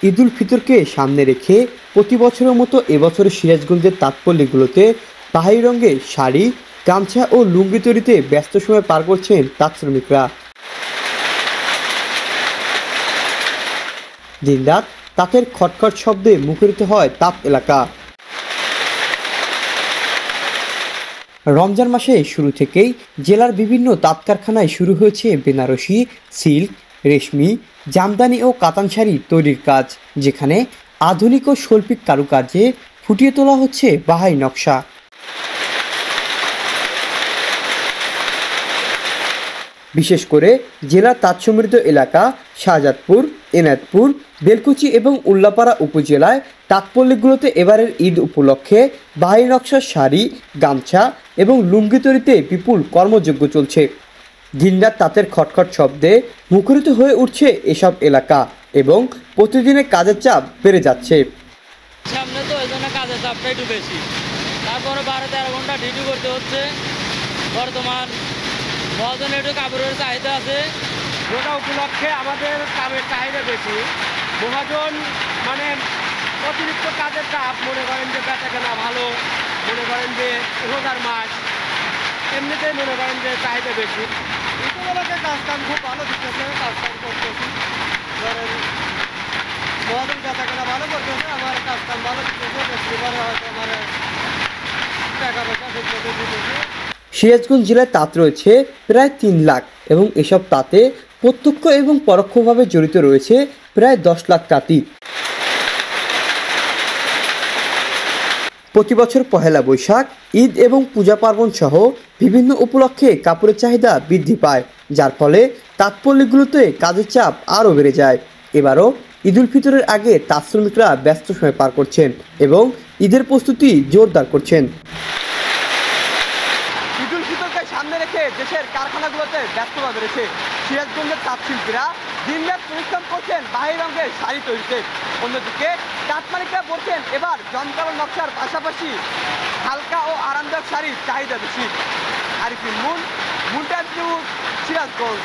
ঈদ উল ফিতরকে সামনে রেখে প্রতি বছরের মতো এবছরের সিরাজগঞ্জের তাঁতপল্লীগুলোতে বাহারি রঙের শাড়ি, গামছা ও লুঙ্গি তৈরিতে ব্যস্ত সময় পার করছেন তাঁত শ্রমিকরা। দিনরাত তাঁতের খটখট শব্দে মুখরিত হয় তাঁত এলাকা। রমজান মাসে শুরু থেকেই জেলার বিভিন্ন তাঁত কারখানায় শুরু হয়েছে বেনারসি, সিল্ক, রেশমি, জামদানি ও কাতান শাড়ি তৈরির কাজ, যেখানে আধুনিক ও শৈল্পিক কারুকার্যে ফুটিয়ে তোলা হচ্ছে বাহারি নকশা। বিশেষ করে জেলার তাঁত সমৃদ্ধ এলাকা শাহজাদপুর, এনায়েতপুর, বেলকুচি এবং উল্লাপাড়া উপজেলায় তাঁতপল্লীগুলোতে এবারের ঈদ উপলক্ষে বাহারি নকশার শাড়ি, গামছা এবং লুঙ্গি তৈরিতে বিপুল কর্মযজ্ঞ চলছে। দিনরাত তাঁতের খটখট শব্দে মুখরিত হয়ে উঠছে এসব এলাকা এবং প্রতিদিনের কাজের চাপ বেড়ে যাচ্ছে। সামনে তো ওই জন্য কাজের চাপটা একটু বেশি, তারপরে 12-13 ঘন্টা ডিউটি করতে হচ্ছে। বর্তমান মহাজনের একটু কাপড়ের চাহিদা আছে, রোজা উপলক্ষে আমাদের কামের চাহিদা বেশি। মহাজন মানে অতিরিক্ত কাজের চাপ, মনে করেন যে বেচা কেনা ভালো, মনে করেন যে রোজার মাস, এমনিতেই মনে করেন যে চাহিদা বেশি। উপলক্ষে কাজকাম খুব ভালো দিতেছে, কাজকাম করতেছি। ধরেন মহাজন বেচা কেনা ভালো করতেছে, আমার কাজকাম ভালো দিতেছে, বেশি করে হয়তো আমার টাকা পয়সা ঠিকমতো দিতেছে। সিরাজগঞ্জ জেলায় তাঁত রয়েছে প্রায় 3 লাখ এবং এসব তাঁতে প্রত্যক্ষ এবং পরোক্ষভাবে জড়িত রয়েছে প্রায় 10 লাখ তাঁতি। প্রতি বছর পহেলা বৈশাখ, ঈদ এবং পূজা পার্বণ সহ বিভিন্ন উপলক্ষে কাপড়ের চাহিদা বৃদ্ধি পায়, যার ফলে তাঁতপল্লীগুলোতে কাজের চাপ আরও বেড়ে যায়। এবারও ঈদ উল ফিতরের আগে তাঁত শ্রমিকরা ব্যস্ত সময় পার করছেন এবং ঈদের প্রস্তুতি জোরদার করছেন। ঈদ উল ফিতরকে সামনে রেখে দেশের কারখানাগুলোতে ব্যস্ততা বেড়েছে। সিরাজগঞ্জের তাঁত শিল্পীরা দিনরাত পরিশ্রম করছেন বাহারি রঙের শাড়ি তৈরিতে। অন্যদিকে তাঁত মালিকরা বলছেন এবার জমকালো নকশার পাশাপাশি হালকা ও আরামদায়ক শাড়ির চাহিদা বেশি। Arifin moon, Muntaz news, Sirajganj.